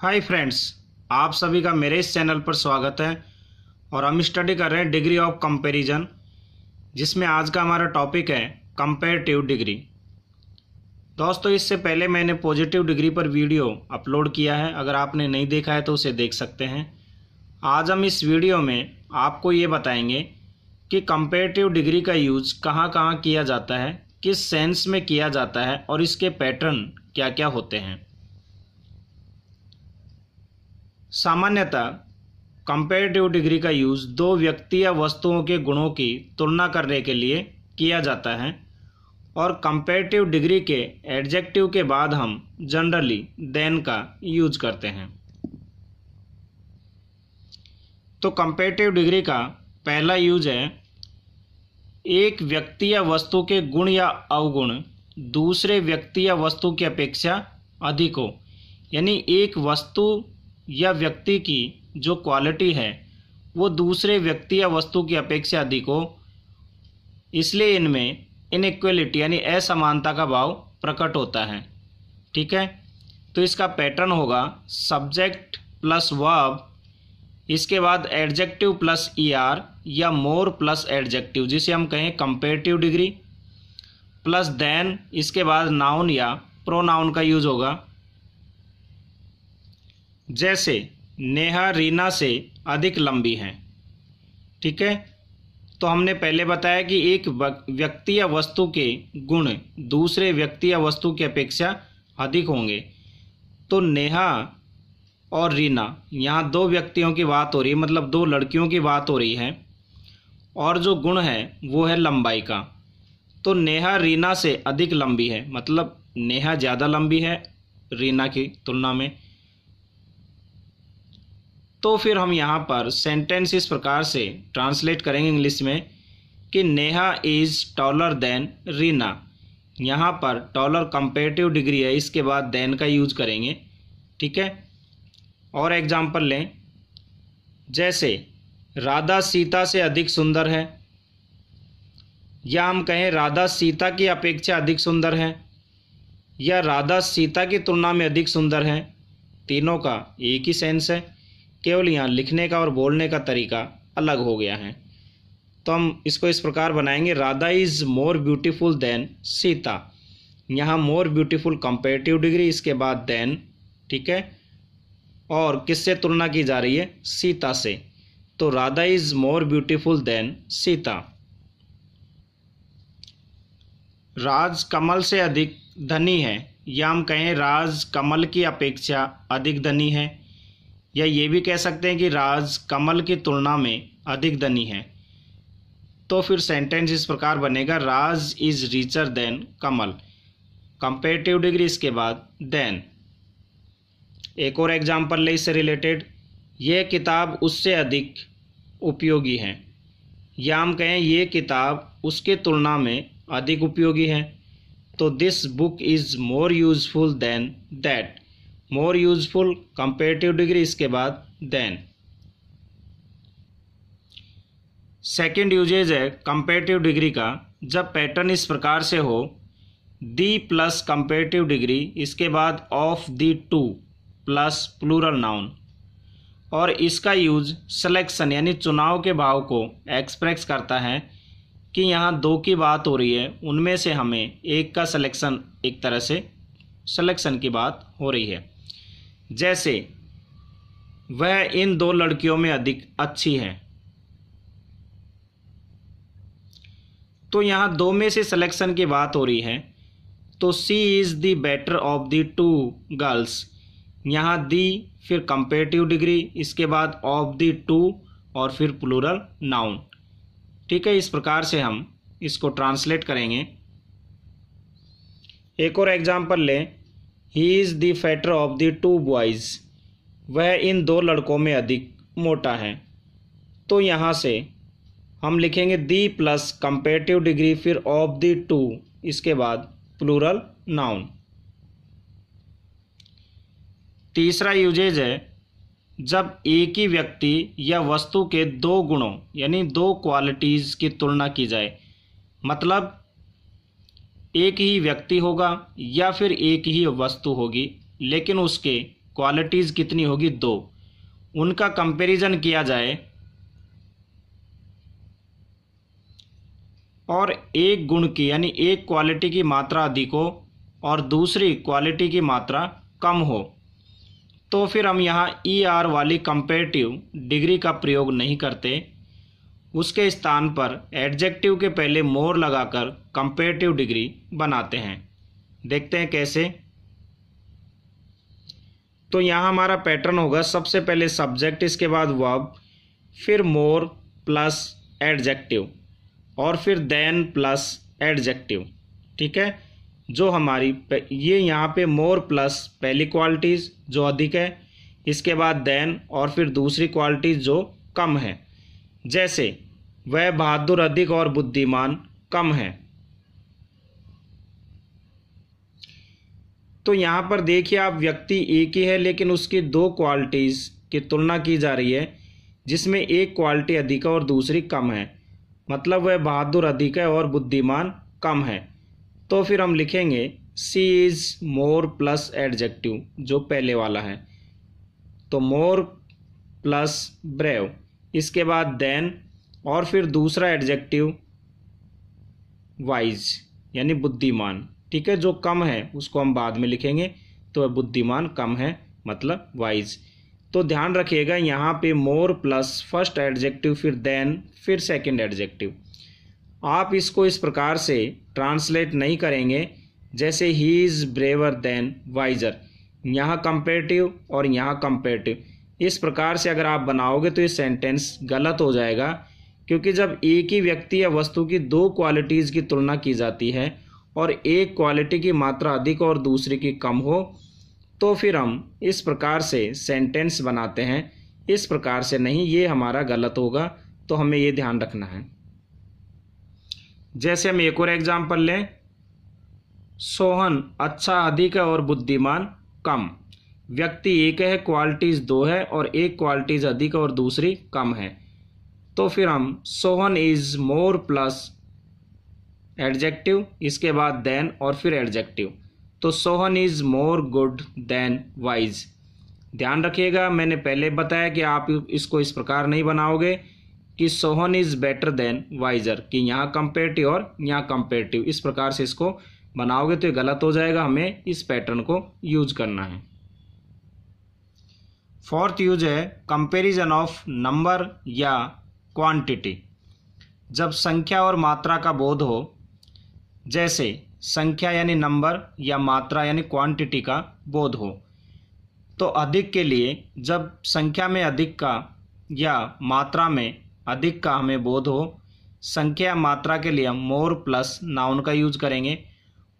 Hi friends, आप सभी का मेरे इस चैनल पर स्वागत है। और हम स्टडी कर रहे हैं डिग्री ऑफ कंपैरिजन, जिसमें आज का हमारा टॉपिक है कंपैरेटिव डिग्री। दोस्तों, इससे पहले मैंने पॉजिटिव डिग्री पर वीडियो अपलोड किया है, अगर आपने नहीं देखा है तो उसे देख सकते हैं। आज हम इस वीडियो में आपको ये बताएंगे कि कंपैरेटिव डिग्री का यूज कहाँ कहाँ किया जाता है, किस सेंस में किया जाता है और इसके पैटर्न क्या क्या होते हैं। सामान्यतः कंपैरेटिव डिग्री का यूज़ दो व्यक्ति या वस्तुओं के गुणों की तुलना करने के लिए किया जाता है, और कंपैरेटिव डिग्री के एडजेक्टिव के बाद हम जनरली देन का यूज करते हैं। तो कंपैरेटिव डिग्री का पहला यूज है, एक व्यक्ति या वस्तु के गुण या अवगुण दूसरे व्यक्ति या वस्तु की अपेक्षा अधिक हो। यानी एक वस्तु या व्यक्ति की जो क्वालिटी है वो दूसरे व्यक्ति या वस्तु की अपेक्षा अधिक हो, इसलिए इनमें इनइक्वलिटी यानी असमानता का भाव प्रकट होता है। ठीक है, तो इसका पैटर्न होगा सब्जेक्ट प्लस वर्ब, इसके बाद एडजेक्टिव प्लस ईआर या मोर प्लस एडजेक्टिव, जिसे हम कहें कंपैरेटिव डिग्री, प्लस देन, इसके बाद नाउन या प्रोनाउन का यूज होगा। जैसे नेहा रीना से अधिक लंबी है। ठीक है, तो हमने पहले बताया कि एक व्यक्ति या वस्तु के गुण दूसरे व्यक्ति या वस्तु की अपेक्षा अधिक होंगे। तो नेहा और रीना, यहाँ दो व्यक्तियों की बात हो रही है, मतलब दो लड़कियों की बात हो रही है, और जो गुण है वो है लंबाई का। तो नेहा रीना से अधिक लंबी है, मतलब नेहा ज़्यादा लंबी है रीना की तुलना में। तो फिर हम यहाँ पर सेंटेंस इस प्रकार से ट्रांसलेट करेंगे इंग्लिश में कि Neha is taller than Reena. यहाँ पर टॉलर कंपैरेटिव डिग्री है, इसके बाद देन का यूज करेंगे। ठीक है, और एग्जाम्पल लें, जैसे राधा सीता से अधिक सुंदर है, या हम कहें राधा सीता की अपेक्षा अधिक सुंदर है, या राधा सीता की तुलना में अधिक सुंदर है। तीनों का एक ही सेंस है, केवल यहाँ लिखने का और बोलने का तरीका अलग हो गया है। तो हम इसको इस प्रकार बनाएंगे, Radha is more beautiful than Sita. यहाँ मोर ब्यूटीफुल कंपैरेटिव डिग्री, इसके बाद देन। ठीक है, और किससे तुलना की जा रही है? सीता से। तो Radha is more beautiful than Sita. Raj Kamal से अधिक धनी है, या हम कहें राज कमल की अपेक्षा अधिक धनी है, या ये भी कह सकते हैं कि राज कमल की तुलना में अधिक धनी है। तो फिर सेंटेंस इस प्रकार बनेगा, Raj is richer than Kamal. Comparative degree, इसके बाद देन। एक और एग्जांपल ले इससे रिलेटेड, यह किताब उससे अधिक उपयोगी है, या हम कहें ये किताब उसके तुलना में अधिक उपयोगी है। तो this book is more useful than that. More useful comparative degree, इसके बाद देन। सेकेंड यूजेज है कंपैरेटिव डिग्री का, जब पैटर्न इस प्रकार से हो, दी प्लस कंपैरेटिव डिग्री, इसके बाद of the two plus plural noun, और इसका यूज सिलेक्शन यानी चुनाव के भाव को एक्सप्रेस करता है कि यहाँ दो की बात हो रही है, उनमें से हमें एक का सिलेक्शन, एक तरह से सिलेक्शन की बात हो रही है। जैसे वह इन दो लड़कियों में अधिक अच्छी है। तो यहाँ दो में से सिलेक्शन की बात हो रही है, तो she is the better of the two girls. यहाँ दी, फिर कंपैरेटिव डिग्री, इसके बाद ऑफ द टू, और फिर प्लूरल नाउन। ठीक है, इस प्रकार से हम इसको ट्रांसलेट करेंगे। एक और एग्जाम्पल लें, he is the fatter of the to boys. वह इन दो लड़कों में अधिक मोटा है। तो यहाँ से हम लिखेंगे दी प्लस कंपैरेटिव डिग्री, फिर ऑफ द टू, इसके बाद प्लूरल नाउन। तीसरा यूजेज है, जब एक ही व्यक्ति या वस्तु के दो गुणों यानी दो क्वालिटीज़ की तुलना की जाए। मतलब एक ही व्यक्ति होगा या फिर एक ही वस्तु होगी, लेकिन उसके क्वालिटीज़ कितनी होगी, 2। उनका कंपैरिजन किया जाए और एक गुण की यानी एक क्वालिटी की मात्रा अधिक हो और दूसरी क्वालिटी की मात्रा कम हो, तो फिर हम यहाँ ER वाली कंपैरेटिव डिग्री का प्रयोग नहीं करते। उसके स्थान पर एडजेक्टिव के पहले मोर लगाकर कंपैरेटिव डिग्री बनाते हैं। देखते हैं कैसे। तो यहाँ हमारा पैटर्न होगा, सबसे पहले सब्जेक्ट, इसके बाद वर्ब, फिर मोर प्लस एडजेक्टिव और फिर देन प्लस एडजेक्टिव। ठीक है, जो हमारी ये यहाँ पे मोर प्लस पहली क्वालिटीज़ जो अधिक है, इसके बाद देन और फिर दूसरी क्वालिटीज़ जो कम है। जैसे वह बहादुर अधिक और बुद्धिमान कम है। तो यहाँ पर देखिए आप, व्यक्ति एक ही है लेकिन उसकी 2 क्वालिटीज़ की तुलना की जा रही है, जिसमें एक क्वालिटी अधिक है और दूसरी कम है। मतलब वह बहादुर अधिक है और बुद्धिमान कम है। तो फिर हम लिखेंगे सी इज़ मोर प्लस एडजेक्टिव, जो पहले वाला है। तो मोर प्लस ब्रेव, इसके बाद देन और फिर दूसरा एडजेक्टिव वाइज यानी बुद्धिमान। ठीक है, जो कम है उसको हम बाद में लिखेंगे। तो बुद्धिमान कम है मतलब वाइज। तो ध्यान रखिएगा यहाँ पे मोर प्लस फर्स्ट एडजेक्टिव, फिर देन, फिर सेकंड एडजेक्टिव। आप इसको इस प्रकार से ट्रांसलेट नहीं करेंगे जैसे he is braver than wiser, यहाँ कंपेरेटिव और यहाँ कंपेरेटिव। इस प्रकार से अगर आप बनाओगे तो ये सेंटेंस गलत हो जाएगा, क्योंकि जब एक ही व्यक्ति या वस्तु की 2 क्वालिटीज़ की तुलना की जाती है और एक क्वालिटी की मात्रा अधिक और दूसरी की कम हो, तो फिर हम इस प्रकार से सेंटेंस बनाते हैं। इस प्रकार से नहीं, ये हमारा गलत होगा। तो हमें ये ध्यान रखना है। जैसे हम एक और एग्जाम्पल लें, सोहन अच्छा अधिक है और बुद्धिमान कम। व्यक्ति एक है, क्वालिटीज़ 2 है और एक क्वालिटीज़ अधिक और दूसरी कम है। तो फिर हम Sohan is more plus adjective, इसके बाद देन और फिर एडजेक्टिव। तो Sohan is more good than wise. ध्यान रखिएगा, मैंने पहले बताया कि आप इसको इस प्रकार नहीं बनाओगे कि Sohan is better than wiser, कि यहाँ कंपेरेटिव और यहाँ कंपेरेटिव। इस प्रकार से इसको बनाओगे तो ये गलत हो जाएगा। हमें इस पैटर्न को यूज करना है। फोर्थ यूज है कंपैरिजन ऑफ नंबर या क्वांटिटी। जब संख्या और मात्रा का बोध हो, जैसे संख्या यानी नंबर या मात्रा यानी क्वांटिटी का बोध हो, तो अधिक के लिए जब संख्या में अधिक का या मात्रा में अधिक का हमें बोध हो, संख्या मात्रा के लिए हम मोर प्लस नाउन का यूज करेंगे।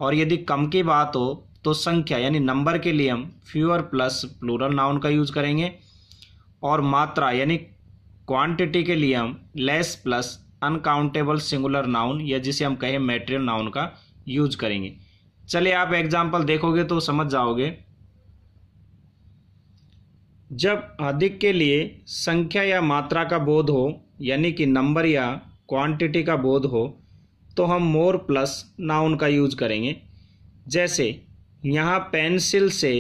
और यदि कम की बात हो तो संख्या यानी नंबर के लिए हम फ्यूअर प्लस प्लूरल नाउन का यूज करेंगे। और मात्रा यानी क्वांटिटी के लिए हम less plus uncountable singular noun या जिसे हम कहें मैटेरियल नाउन का यूज करेंगे। चलिए आप एग्जाम्पल देखोगे तो समझ जाओगे। जब अधिक के लिए संख्या या मात्रा का बोध हो यानी कि नंबर या क्वांटिटी का बोध हो, तो हम मोर प्लस नाउन का यूज करेंगे। जैसे यहाँ पेंसिल से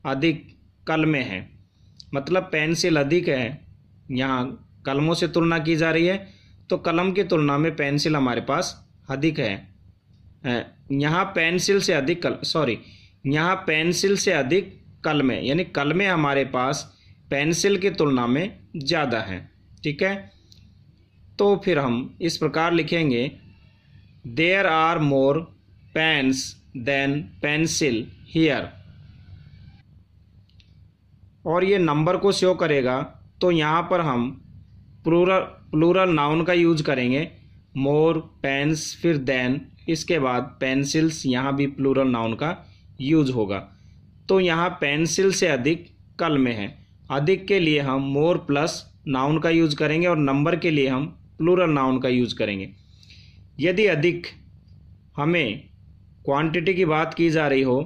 अधिक कलमें हैं, मतलब पेंसिल अधिक है, यहाँ कलमों से तुलना की जा रही है, तो कलम की तुलना में पेंसिल हमारे पास अधिक है। यहाँ पेंसिल से अधिक यहाँ पेंसिल से अधिक कलमें, यानी कलमें हमारे पास पेंसिल की तुलना में ज़्यादा हैं। ठीक है, तो फिर हम इस प्रकार लिखेंगे there are more pens than pencil here. और ये नंबर को शो करेगा, तो यहाँ पर हम प्लूरल नाउन का यूज करेंगे। मोर, पेन्स, फिर देन, इसके बाद पेंसिल्स, यहाँ भी प्लूरल नाउन का यूज होगा। तो यहाँ पेंसिल से अधिक कलमें हैं। अधिक के लिए हम मोर प्लस नाउन का यूज करेंगे और नंबर के लिए हम प्लूरल नाउन का यूज करेंगे। यदि अधिक हमें क्वांटिटी की बात की जा रही हो,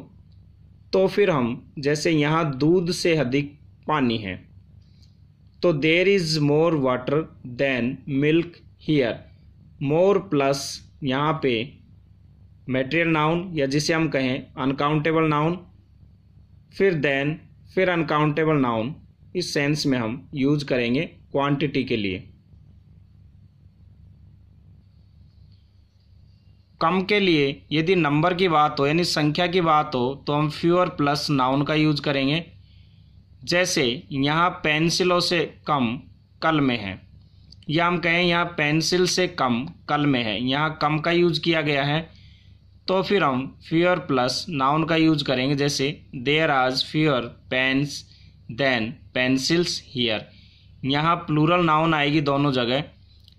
तो फिर हम जैसे यहाँ दूध से अधिक पानी है, तो there is more water than milk here. More plus यहाँ पे मैटेरियल नाउन या जिसे हम कहें अनकाउंटेबल नाउन, फिर देन, फिर अनकाउंटेबल नाउन इस सेंस में हम यूज करेंगे क्वांटिटी के लिए। कम के लिए यदि नंबर की बात हो यानी संख्या की बात हो तो हम फ्यूअर प्लस नाउन का यूज करेंगे। जैसे यहाँ पेंसिलों से कम कल में है, या हम कहें यहाँ पेंसिल से कम कल में है, यहाँ कम का यूज किया गया है तो फिर हम फ्यूअर प्लस नाउन का यूज करेंगे। जैसे there are fewer pens than pencils here, यहाँ प्लूरल नाउन आएगी दोनों जगह,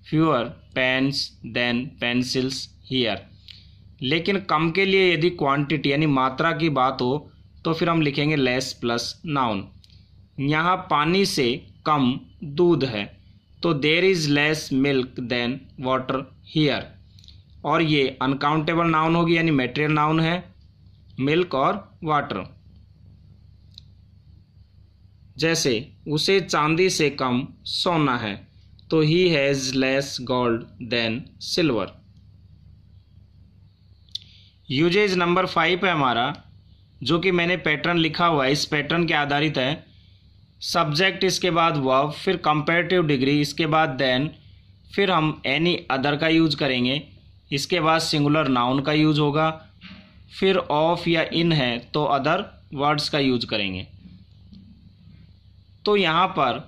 fewer pens than pencils here. लेकिन कम के लिए यदि क्वांटिटी यानी मात्रा की बात हो तो फिर हम लिखेंगे लेस प्लस नाउन। यहाँ पानी से कम दूध है तो there is less milk than water here, और ये अनकाउंटेबल नाउन होगी यानी मैटेरियल नाउन है, मिल्क और वाटर। जैसे उसे चांदी से कम सोना है तो he has less gold than silver. Usages number 5 है हमारा, जो कि मैंने पैटर्न लिखा हुआ है, इस पैटर्न के आधारित है। सब्जेक्ट, इसके बाद वर्ब, फिर कंपैरेटिव डिग्री, इसके बाद देन, फिर हम एनी अदर का यूज करेंगे, इसके बाद सिंगुलर नाउन का यूज होगा, फिर ऑफ या इन है तो अदर वर्ड्स का यूज करेंगे। तो यहाँ पर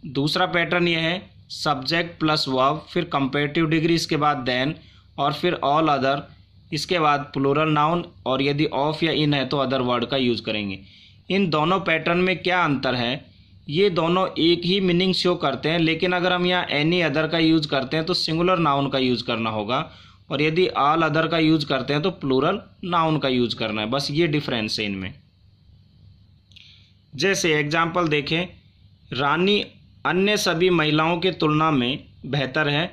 दूसरा पैटर्न यह है, सब्जेक्ट प्लस वर्ब, फिर कंपैरेटिव डिग्री, इसके बाद देन, और फिर ऑल अदर, इसके बाद प्लूरल नाउन, और यदि ऑफ या इन है तो अदर वर्ड का यूज करेंगे। इन दोनों पैटर्न में क्या अंतर है, ये दोनों एक ही मीनिंग शो करते हैं, लेकिन अगर हम यहाँ एनी अदर का यूज करते हैं तो सिंगुलर नाउन का यूज करना होगा, और यदि ऑल अदर का यूज करते हैं तो प्लूरल नाउन का यूज करना है। बस ये डिफरेंस है इनमें। जैसे एग्जाम्पल देखें, रानी अन्य सभी महिलाओं की तुलना में बेहतर है,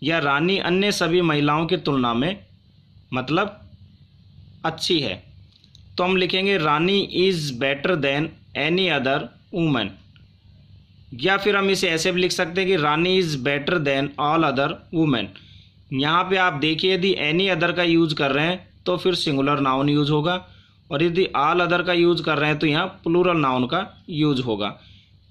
या रानी अन्य सभी महिलाओं की तुलना में मतलब अच्छी है, तो हम लिखेंगे Rani is better than any other woman. या फिर हम इसे ऐसे भी लिख सकते हैं कि Rani is better than all other women. यहाँ पे आप देखिए, यदि एनी अदर का यूज कर रहे हैं तो फिर सिंगुलर नाउन यूज होगा, और यदि ऑल अदर का यूज कर रहे हैं तो यहाँ प्लूरल नाउन का यूज होगा।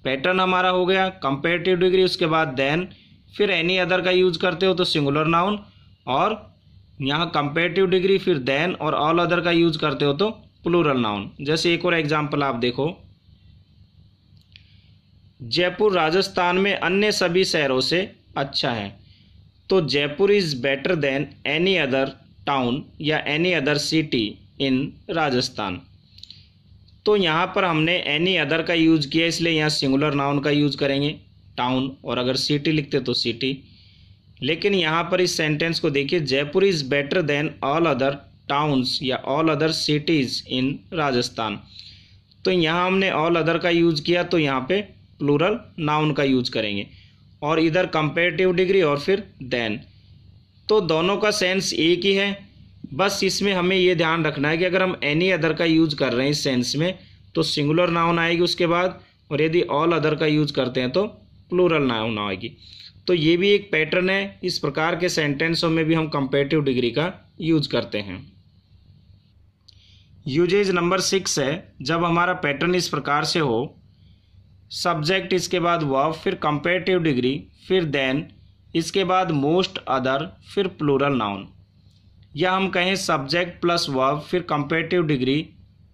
पैटर्न हमारा हो गया कंपैरेटिव डिग्री, उसके बाद देन, फिर एनी अदर का यूज करते हो तो सिंगुलर नाउन, और यहाँ कंपैरेटिव डिग्री, फिर देन और ऑल अदर का यूज करते हो तो प्लूरल नाउन। जैसे एक और एग्जांपल आप देखो, जयपुर राजस्थान में अन्य सभी शहरों से अच्छा है, तो Jaipur is better than any other town या any other city in Rajasthan. तो यहाँ पर हमने एनी अदर का यूज किया, इसलिए यहाँ सिंगुलर नाउन का यूज करेंगे टाउन, और अगर सिटी लिखते तो सिटी। लेकिन यहाँ पर इस सेंटेंस को देखिए, Jaipur is better than all other towns या all other cities in Rajasthan. तो यहाँ हमने ऑल अदर का यूज किया, तो यहाँ पे प्लूरल नाउन का यूज करेंगे, और इधर कंपैरेटिव डिग्री और फिर देन। तो दोनों का सेंस एक ही है, बस इसमें हमें ये ध्यान रखना है कि अगर हम एनी अदर का यूज कर रहे हैं इस सेंस में तो सिंगुलर नाउन आएगी उसके बाद, और यदि ऑल अदर का यूज करते हैं तो प्लूरल नाउन आएगी। तो ये भी एक पैटर्न है, इस प्रकार के सेंटेंसों में भी हम कंपैरेटिव डिग्री का यूज करते हैं। यूजेज नंबर 6 है, जब हमारा पैटर्न इस प्रकार से हो, सब्जेक्ट, इसके बाद वर्ब, फिर कंपैरेटिव डिग्री, फिर देन, इसके बाद मोस्ट अदर, फिर प्लूरल नाउन। या हम कहें सब्जेक्ट प्लस वर्ब, फिर कंपैरेटिव डिग्री,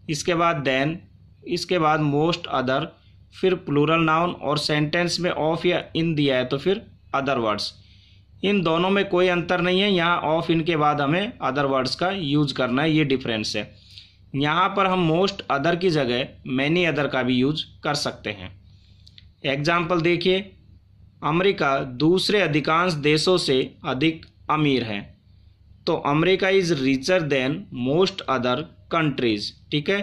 इसके बाद देन, इसके बाद मोस्ट अदर, फिर प्लूरल नाउन, और सेंटेंस में ऑफ या इन दिया है तो फिर अदर वर्ड्स। इन दोनों में कोई अंतर नहीं है, यहाँ ऑफ इन के बाद हमें अदर वर्ड्स का यूज करना है, ये डिफरेंस है। यहाँ पर हम मोस्ट अदर की जगह मैनी अदर का भी यूज कर सकते हैं। एग्जाम्पल देखिए, अमेरिका दूसरे अधिकांश देशों से अधिक अमीर है, तो America is richer than most other countries. ठीक है,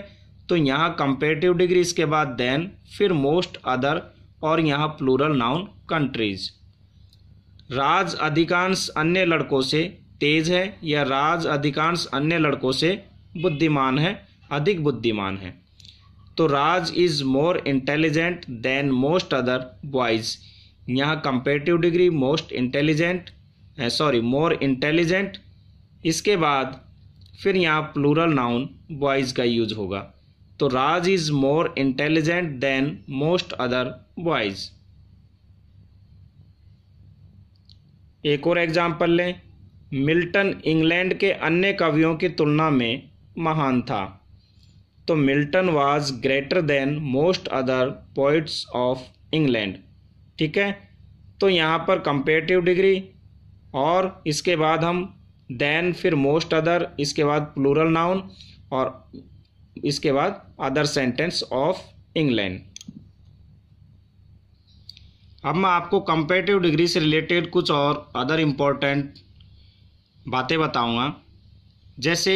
तो यहाँ कंपैरेटिव डिग्री, इसके बाद देन, फिर मोस्ट अदर, और यहाँ प्लूरल नाउन कंट्रीज। राज अधिकांश अन्य लड़कों से तेज है, या राज अधिकांश अन्य लड़कों से बुद्धिमान है, अधिक बुद्धिमान है। तो Raj is more intelligent than most other boys. यहाँ comparative degree most intelligent, more intelligent, इसके बाद फिर यहाँ प्लूरल नाउन बॉयज़ का यूज होगा। तो Raj is more intelligent than most other boys. एक और एग्जाम्पल लें, मिल्टन इंग्लैंड के अन्य कवियों की तुलना में महान था। तो Milton was greater than most other poets of England. ठीक है, तो यहाँ पर कंपेरेटिव डिग्री और इसके बाद हम देन, फिर मोस्ट अदर, इसके बाद प्लूरल नाउन और इसके बाद अदर सेंटेंस ऑफ इंग्लैंड। अब मैं आपको कंपेरेटिव डिग्री से रिलेटेड कुछ और अदर इम्पोर्टेंट बातें बताऊंगा, जैसे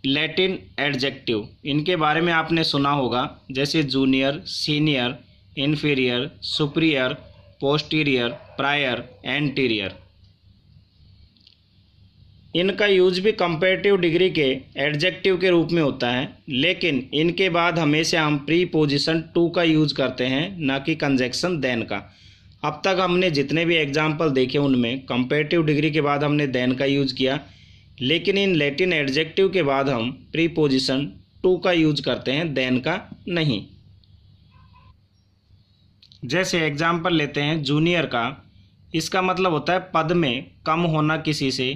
लैटिन एडजेक्टिव, इनके बारे में आपने सुना होगा, जैसे junior, senior, inferior, superior, posterior, prior, anterior. इनका यूज भी कंपेरेटिव डिग्री के एडजेक्टिव के रूप में होता है, लेकिन इनके बाद हमेशा हम प्रीपोजिशन टू का यूज करते हैं, ना कि कंजक्शन देन का। अब तक हमने जितने भी एग्जाम्पल देखे उनमें कंपेरेटिव डिग्री के बाद हमने देन का यूज किया, लेकिन इन लैटिन एडजेक्टिव के बाद हम प्रीपोजिशन टू का यूज करते हैं, देन का नहीं। जैसे एग्जाम्पल लेते हैं जूनियर का, इसका मतलब होता है पद में कम होना किसी से,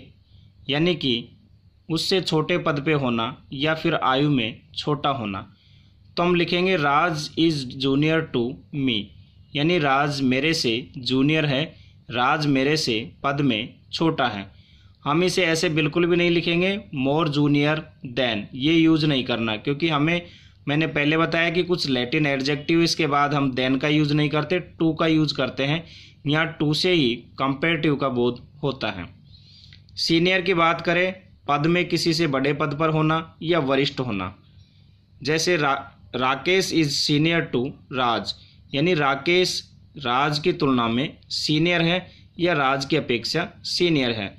यानी कि उससे छोटे पद पे होना या फिर आयु में छोटा होना। तो हम लिखेंगे राज इज़ जूनियर टू मी, यानी राज मेरे से जूनियर है, राज मेरे से पद में छोटा है। हम इसे ऐसे बिल्कुल भी नहीं लिखेंगे मोर जूनियर देन, ये यूज नहीं करना, क्योंकि मैंने पहले बताया कि कुछ लैटिन एडजेक्टिव इसके बाद हम देन का यूज नहीं करते, टू का यूज करते हैं। यहाँ टू से ही कंपेरेटिव का बोध होता है। सीनियर की बात करें, पद में किसी से बड़े पद पर होना या वरिष्ठ होना, जैसे राकेश इज सीनियर टू राज, यानी राकेश राज की तुलना में सीनियर है या राज की अपेक्षा सीनियर है।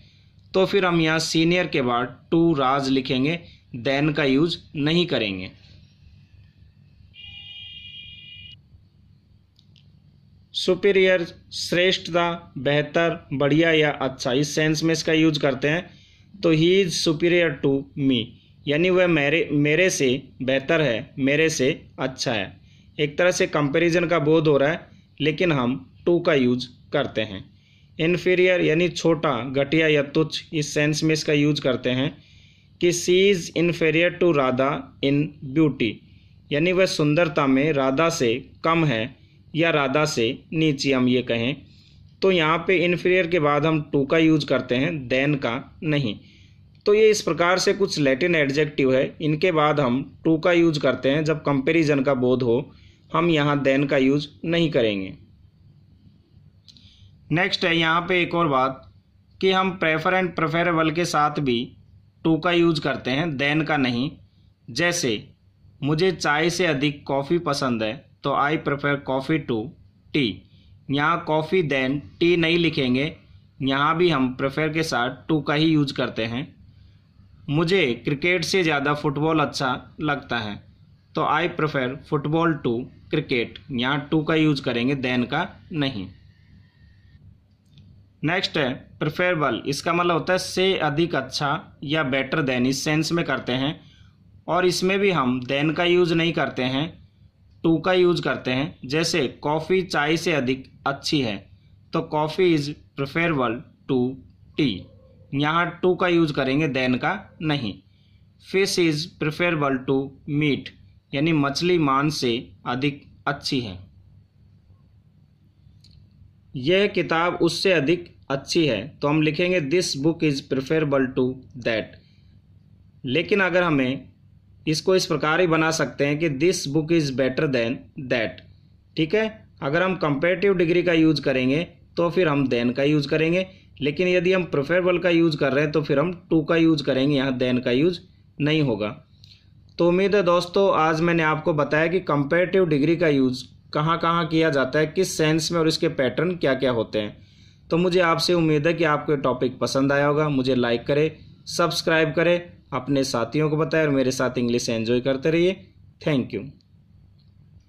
तो फिर हम यहाँ सीनियर के बाद टू राज लिखेंगे, देन का यूज नहीं करेंगे। सुपीरियर श्रेष्ठता, बेहतर, बढ़िया या अच्छा, इस सेंस में इसका यूज करते हैं। तो he is superior to me, यानी वह मेरे से बेहतर है, मेरे से अच्छा है। एक तरह से कंपैरिजन का बोध हो रहा है, लेकिन हम टू का यूज करते हैं। इन्फीरियर यानी छोटा, घटिया या तुच्छ, इस सेंस में इसका यूज करते हैं कि she is inferior to Radha in beauty, यानी वह सुंदरता में राधा से कम है या राधा से नीचे, हम ये कहें। तो यहाँ पे इन्फीरियर के बाद हम टू का यूज करते हैं, देन का नहीं। तो ये इस प्रकार से कुछ लैटिन एडजेक्टिव है, इनके बाद हम टू का यूज करते हैं जब कंपैरिजन का बोध हो, हम यहाँ देन का यूज नहीं करेंगे। नेक्स्ट है यहाँ पे एक और बात कि हम प्रेफर एंड प्रेफरेबल के साथ भी टू का यूज करते हैं, देन का नहीं। जैसे मुझे चाय से अधिक कॉफ़ी पसंद है, तो I prefer coffee to tea. यहाँ कॉफ़ी देन टी नहीं लिखेंगे, यहाँ भी हम प्रेफर के साथ टू का ही यूज करते हैं। मुझे क्रिकेट से ज़्यादा फुटबॉल अच्छा लगता है, तो I prefer football to cricket, यहाँ टू का यूज करेंगे, देन का नहीं। नेक्स्ट है प्रेफरेबल, इसका मतलब होता है से अधिक अच्छा या बेटर देन, इस सेंस में करते हैं, और इसमें भी हम देन का यूज नहीं करते हैं, टू का यूज करते हैं। जैसे कॉफ़ी चाय से अधिक अच्छी है, तो coffee is preferable to tea, यहाँ टू का यूज करेंगे, देन का नहीं। Fish is preferable to meat, यानी मछली मांस से अधिक अच्छी है। यह किताब उससे अधिक अच्छी है, तो हम लिखेंगे this book is preferable to that. लेकिन अगर हमें इसको इस प्रकार ही बना सकते हैं कि this book is better then that. ठीक है, अगर हम कंपेरेटिव डिग्री का यूज करेंगे तो फिर हम देन का यूज करेंगे, लेकिन यदि हम प्रेफरेबल का यूज कर रहे हैं तो फिर हम टू का यूज करेंगे, यहाँ देन का यूज नहीं होगा। तो उम्मीद है दोस्तों आज मैंने आपको बताया कि कंपेरेटिव डिग्री का यूज कहाँ कहाँ किया जाता है, किस सेंस में, और इसके पैटर्न क्या क्या होते हैं। तो मुझे आपसे उम्मीद है कि आपको टॉपिक पसंद आया होगा। मुझे लाइक करें, सब्सक्राइब करें, अपने साथियों को बताएं और मेरे साथ इंग्लिश एंजॉय करते रहिए। Thank you.